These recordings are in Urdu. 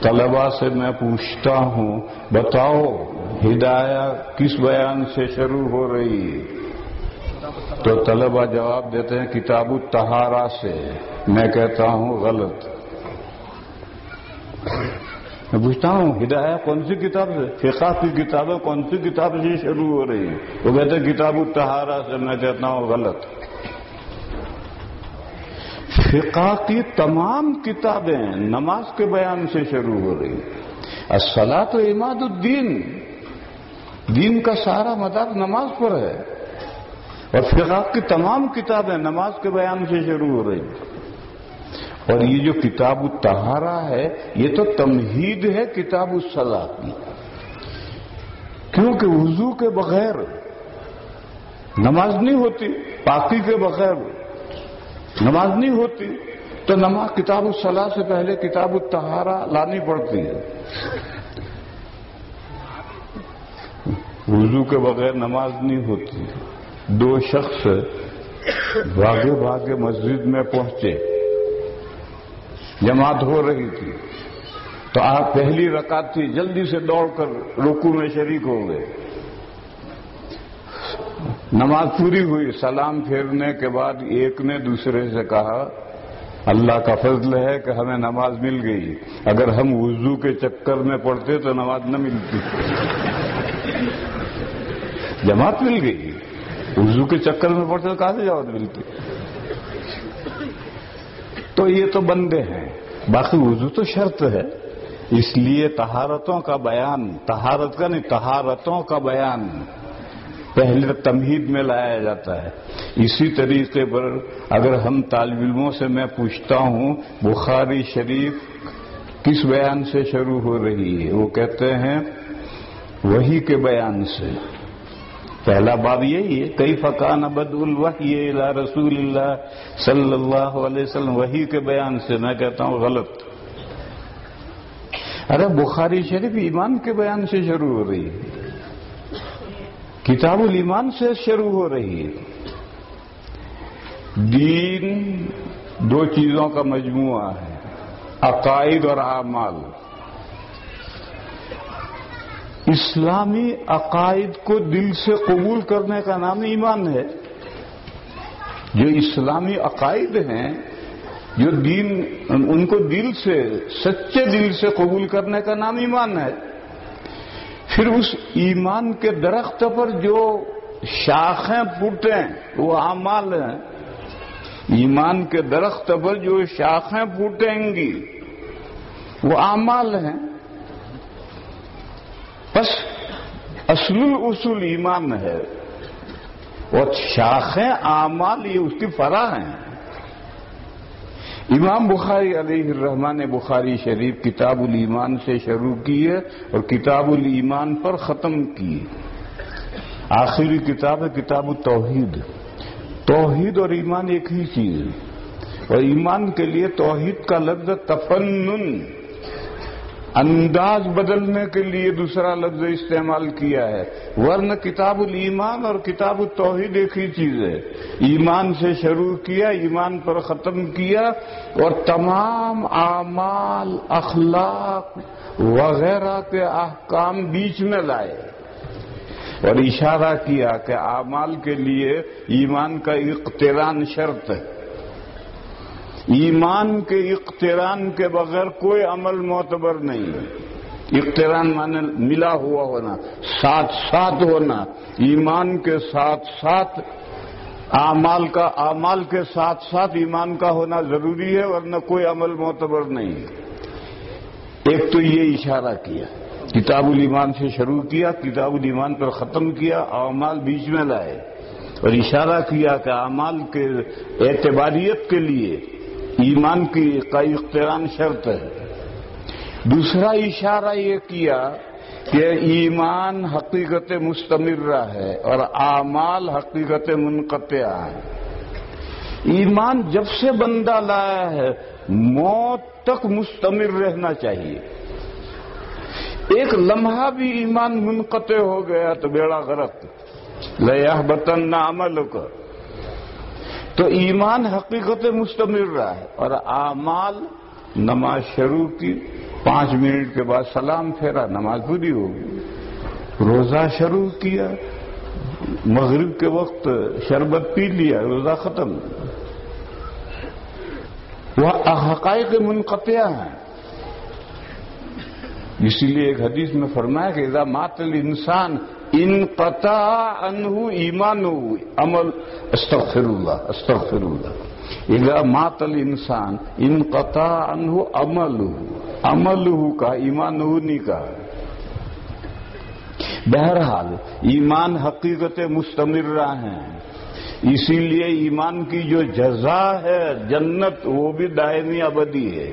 طلبا سے میں پوچھتا ہوں بتاؤ ہدایت کس بیان سے شروع ہو رہی ہے؟ تو طلبا جواب دیتے ہیں کتاب الطہارہ سے۔ میں کہتا ہوں غلط۔ میں پوچھتا ہوں ہدایت کون سی کتاب سے، فقہ کی کتابیں کون سی کتاب سے شروع ہو رہی ہے؟ وہ کہتے ہیں کتاب الطہارہ سے۔ میں کہتا ہوں غلط۔ فقہ کی تمام کتابیں نماز کے بیان سے شروع ہو رہی ہیں۔ الصلاۃ عماد الدین، دین کا سارا مدار نماز پر ہے، اور فقہ کی تمام کتابیں نماز کے بیان سے شروع ہو رہی ہیں۔ اور یہ جو کتاب الطہارہ ہے یہ تو تمہید ہے کتاب الصلاۃ کی، کیونکہ وضو کے بغیر نماز نہیں ہوتی، پاکی کے بغیر نماز نہیں ہوتی، تو نماز کتاب الصلاۃ سے پہلے کتاب الطہارہ لانی پڑتی ہے۔ وضو کے بغیر نماز نہیں ہوتی۔ دو شخص بھاگے بھاگے مسجد میں پہنچے، جماعت ہو رہی تھی، تو آپ پہلی رکعت تھی، جلدی سے دوڑ کر رکوع میں شریک ہو گئے۔ نماز پوری ہوئی، سلام پھیرنے کے بعد ایک نے دوسرے سے کہا اللہ کا فضل ہے کہ ہمیں نماز مل گئی، اگر ہم وضو کے چکر میں پڑھتے تو نماز نہ ملتی۔ جماعت مل گئی، وضو کے چکر میں پڑھتے تو کہاں سے جماعت ملتی؟ تو یہ تو بندے ہیں، باقی وضو تو شرط ہے، اس لیے طہارتوں کا بیان، طہارت کا نہیں طہارتوں کا بیان پہلے تمہید میں لایا جاتا ہے۔ اسی طریقے پر اگر ہم طالب علموں سے میں پوچھتا ہوں بخاری شریف کس بیان سے شروع ہو رہی ہے، وہ کہتے ہیں وحی کے بیان سے۔ پہلا باب یہی ہے کیف کان بدء الوحی الی رسول اللہ صلی اللہ علیہ وسلم، وحی کے بیان سے۔ میں کہتا ہوں غلط۔ ارے بخاری شریف ایمان کے بیان سے شروع ہو رہی ہے، کتاب الایمان سے شروع ہو رہی ہے۔ دین دو چیزوں کا مجموعہ ہے، عقائد اور اعمال۔ اسلامی عقائد کو دل سے قبول کرنے کا نام ایمان ہے۔ جو اسلامی عقائد ہیں، جو دین ان کو دل سے، سچے دل سے قبول کرنے کا نام ایمان ہے۔ پھر اس ایمان کے درخت پر جو شاخیں پھوٹیں وہ اعمال ہیں۔ ایمان کے درخت پر جو شاخیں پھوٹیں گی وہ اعمال ہیں۔ بس اصل اصول ایمان ہے، اور شاخیں اعمال یہ اس کی فرع ہیں۔ امام بخاری علیہ الرحمہ نے بخاری شریف کتاب الایمان سے شروع کی ہے اور کتاب الایمان پر ختم کی۔ آخری کتاب ہے کتاب التوحید۔ توحید اور ایمان ایک ہی چیز ہے، اور ایمان کے لیے توحید کا لفظ تفنن، انداز بدلنے کے لیے دوسرا لفظ استعمال کیا ہے، ورنہ کتاب الایمان اور کتاب التوحید ایک ہی چیز ہے۔ ایمان سے شروع کیا، ایمان پر ختم کیا، اور تمام اعمال، اخلاق وغیرہ کے احکام بیچ میں لائے، اور اشارہ کیا کہ اعمال کے لیے ایمان کا اقتران شرط ہے۔ ایمان کے اقتران کے بغیر کوئی عمل معتبر نہیں ہے۔ اقتران مانے ملا ہوا ہونا، ساتھ ساتھ ہونا۔ ایمان کے ساتھ ساتھ اعمال کے ساتھ ساتھ ایمان کا ہونا ضروری ہے، ورنہ کوئی عمل معتبر نہیں ہے۔ ایک تو یہ اشارہ کیا، کتاب الایمان سے شروع کیا، کتاب الایمان پر ختم کیا، اعمال بیچ میں لائے، اور اشارہ کیا کہ اعمال کے اعتباریت کے لیے ایمان کا اقتران شرط ہے۔ دوسرا اشارہ یہ کیا کہ ایمان حقیقت مستمرہ ہے اور اعمال حقیقت منقطعہ ہے۔ ایمان جب سے بندہ لایا ہے موت تک مستمر رہنا چاہیے۔ ایک لمحہ بھی ایمان منقطع ہو گیا تو بیڑا غرق، لَيَحْبَطَنَّ عَمَلُكَ۔ تو ایمان حقیقت مستمر رہا ہے، اور اعمال نماز شروع کی، 5 منٹ کے بعد سلام پھیرا، نماز پوری ہوگی۔ روزہ شروع کیا، مغرب کے وقت شربت پی لیا، روزہ ختم۔ وہ حقائق منقطع ہیں۔ اسی لیے ایک حدیث میں فرمایا کہ اذا مات الانسان انقطع عنہ ایمانہ عمل استغفر اللہ اذا مات الانسان انقطع عنہ عملہ کا، ایمانہ نہیں کہا۔ بہرحال ایمان حقیقت مستمرہ ہیں، اسی لیے ایمان کی جو جزا ہے جنت، وہ بھی دائمی ابدی ہے۔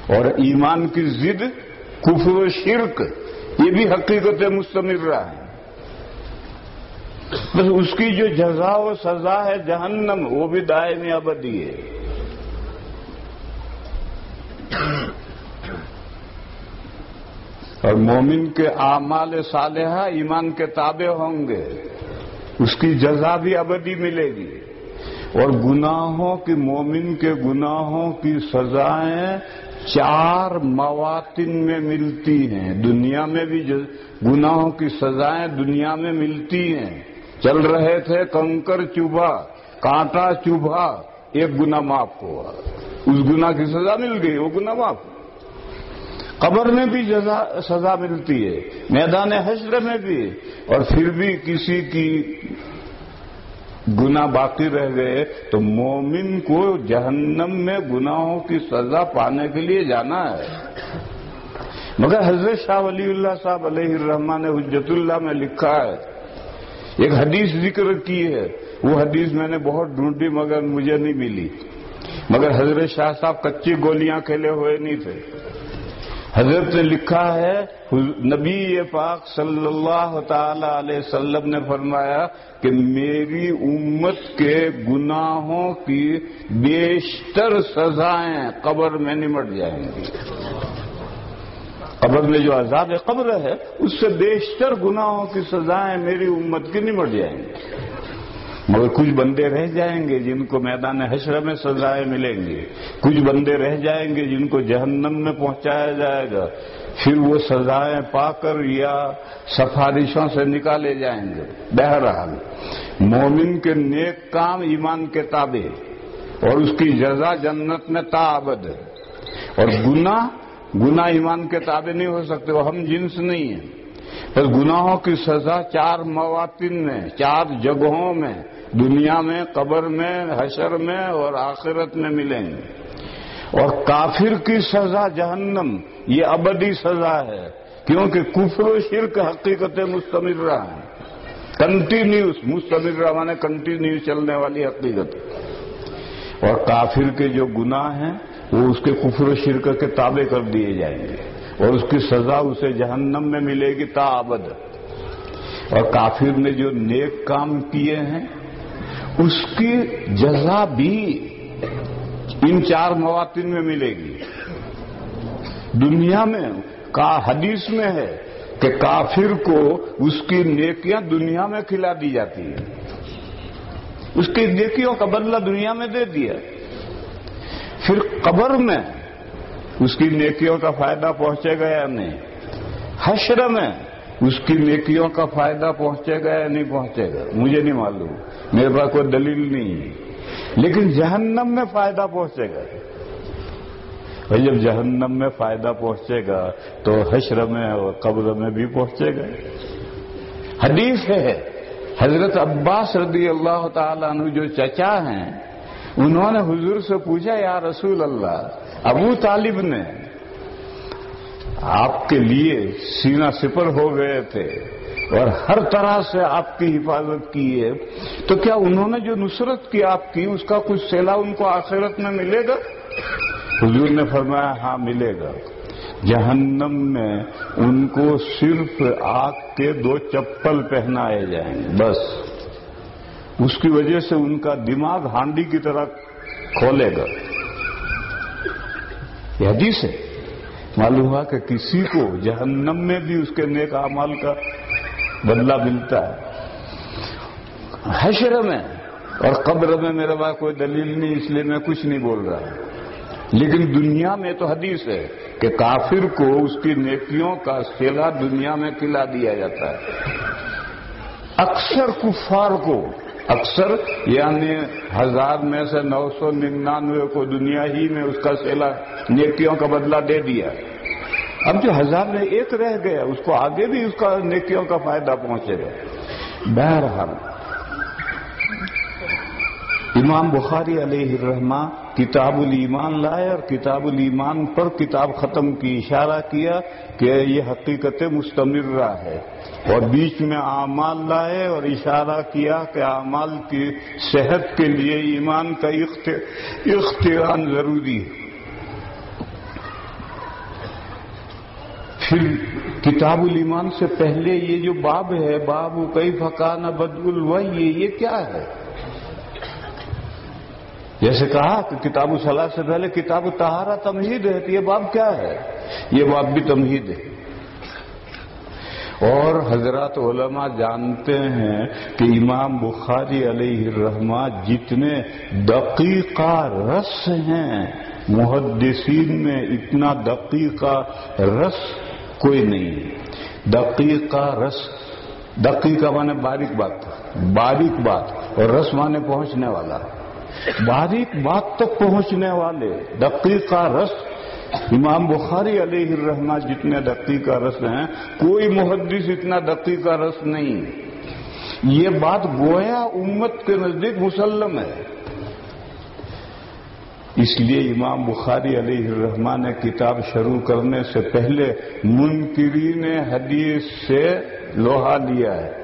اور ایمان کی ضد کفر و شرک، یہ بھی حقیقت مستمرہ ہے، بس اس کی جو جزا و سزا ہے جہنم، وہ بھی دائمی ابدی ہے۔ اور مومن کے اعمال صالحہ ایمان کے تابع ہوں گے، اس کی جزا بھی ابدی ملے گی۔ اور گناہوں کی، مومن کے گناہوں کی سزائیں 4 مواطن میں ملتی ہیں۔ دنیا میں بھی گناہوں کی سزائیں دنیا میں ملتی ہیں۔ چل رہے تھے، کنکر چبھا، کانٹا چبھا، ایک گناہ معاف ہوا، اس گناہ کی سزا مل گئی، وہ گناہ معاف ہوا۔ قبر میں بھی سزا ملتی ہے، میدان حشر میں بھی، اور پھر بھی کسی کی گناہ باقی رہ گئے تو مومن کو جہنم میں گناہوں کی سزا پانے کے لیے جانا ہے۔ مگر حضرت شاہ ولی اللہ صاحب علیہ الرحمہ نے حجت اللہ میں لکھا ہے، ایک حدیث ذکر کی ہے، وہ حدیث میں نے بہت ڈھونڈی مگر مجھے نہیں ملی۔ مگر حضرت شاہ صاحب کچی گولیاں کھیلے ہوئے نہیں تھے۔ حضرت نے لکھا ہے، نبی پاک صلی اللہ تعالی علیہ وسلم نے فرمایا کہ میری امت کے گناہوں کی بیشتر سزائیں قبر میں نمٹ جائیں گی۔ قبر میں جو عذاب قبر ہے، اس سے بیشتر گناہوں کی سزائیں میری امت کی نمٹ جائیں گی۔ مگر کچھ بندے رہ جائیں گے جن کو میدان حشر میں سزائیں ملیں گی، کچھ بندے رہ جائیں گے جن کو جہنم میں پہنچایا جائے گا، پھر وہ سزائیں پا کر یا سفارشوں سے نکالے جائیں گے۔ بہرحال مومن کے نیک کام ایمان کے تابع، اور اس کی جزا جنت میں تا ابد ہے۔ اور گناہ ایمان کے تابع نہیں ہو سکتے، وہ ہم جنس نہیں ہیں۔ پس گناہوں کی سزا 4 مواطن میں، 4 جگہوں میں، دنیا میں، قبر میں، حشر میں اور آخرت میں ملیں گے۔ اور کافر کی سزا جہنم، یہ ابدی سزا ہے، کیونکہ کفر و شرک حقیقت مستمرہ ہے، کنٹینیوس، مستمرہ مانے کنٹینیوس چلنے والی حقیقت۔ اور کافر کے جو گناہ ہیں وہ اس کے کفر و شرک کے تابع کر دیے جائیں گے، اور اس کی سزا اسے جہنم میں ملے گی تا ابد۔ اور کافر نے جو نیک کام کیے ہیں اس کی جزا بھی ان 4 مواطن میں ملے گی۔ دنیا میں حدیث میں ہے کہ کافر کو اس کی نیکیاں دنیا میں کھلا دی جاتی ہیں، اس کی نیکیوں کا بدلہ دنیا میں دے دیا، پھر قبر میں اس کی نیکیوں کا فائدہ پہنچے گا یا نہیں، حشر میں اس کی نیکیوں کا فائدہ پہنچے گا یا نہیں پہنچے گا، مجھے نہیں معلوم، میرے پاس کوئی دلیل نہیں ہے، لیکن جہنم میں فائدہ پہنچے گا۔ اور جب جہنم میں فائدہ پہنچے گا تو حشر میں اور قبر میں بھی پہنچے گا۔ حدیث ہے، حضرت عباس رضی اللہ تعالیٰ عنہ جو چچا ہیں، انہوں نے حضور سے پوچھا، یا رسول اللہ، ابو طالب نے آپ کے لیے سینہ سپر ہو گئے تھے اور ہر طرح سے آپ کی حفاظت کی ہے، تو کیا انہوں نے جو نصرت کی آپ کی، اس کا کچھ صلہ ان کو آخرت میں ملے گا؟ حضور نے فرمایا، ہاں ملے گا۔ جہنم میں ان کو صرف آگ کے 2 چپل پہنائے جائیں گے، بس اس کی وجہ سے ان کا دماغ ہانڈی کی طرح کھولے گا۔ یہ حدیث ہے۔ معلوم ہوا کہ کسی کو جہنم میں بھی اس کے نیک اعمال کا بدلہ ملتا ہے۔ حشر میں اور قبر میں میرے پاس کوئی دلیل نہیں، اس لیے میں کچھ نہیں بول رہا، لیکن دنیا میں تو حدیث ہے کہ کافر کو اس کی نیکیوں کا صلہ دنیا میں کھلا دیا جاتا ہے۔ اکثر کفار کو، اکثر یعنی 1000 میں سے 999 کو دنیا ہی میں اس کا صلہ نیکیوں کا بدلہ دے دیا۔ اب جو 1000 میں ایک رہ گیا اس کو آگے بھی اس کا نیکیوں کا فائدہ پہنچے گا۔ بہرحال امام بخاری علیہ الرحمہ کتاب الایمان لائے اور کتاب الایمان پر کتاب ختم کی، اشارہ کیا کہ یہ حقیقت مستمرہ ہے، اور بیچ میں اعمال لائے اور اشارہ کیا کہ اعمال کی صحت کے لیے ایمان کا اختیار ضروری ہے۔ پھر کتاب الایمان سے پہلے یہ جو باب ہے، باب کیف کان بدء الوحی، یہ کیا ہے؟ جیسے کہا کہ کتاب الصلاۃ سے پہلے کتاب الطہارہ تمہید ہے، تو یہ باب کیا ہے؟ یہ باب بھی تمہید ہے۔ اور حضرات علماء جانتے ہیں کہ امام بخاری علیہ الرحمہ جتنے دقیقہ رس ہیں، محدثین میں اتنا دقیقہ رس کوئی نہیں۔ دقیقہ رس، دقیقہ مانے باریک بات، باریک بات، اور رس مانے پہنچنے والا، باریک بات تک پہنچنے والے دقیقہ رس امام بخاری علیہ الرحمہ جتنے دقیقہ رس ہیں، کوئی محدث اتنا دقیقہ رس نہیں۔ یہ بات گویا امت کے نزدیک مسلم ہے۔ اس لیے امام بخاری علیہ الرحمہ نے کتاب شروع کرنے سے پہلے منکرین حدیث سے لوہا لیا ہے۔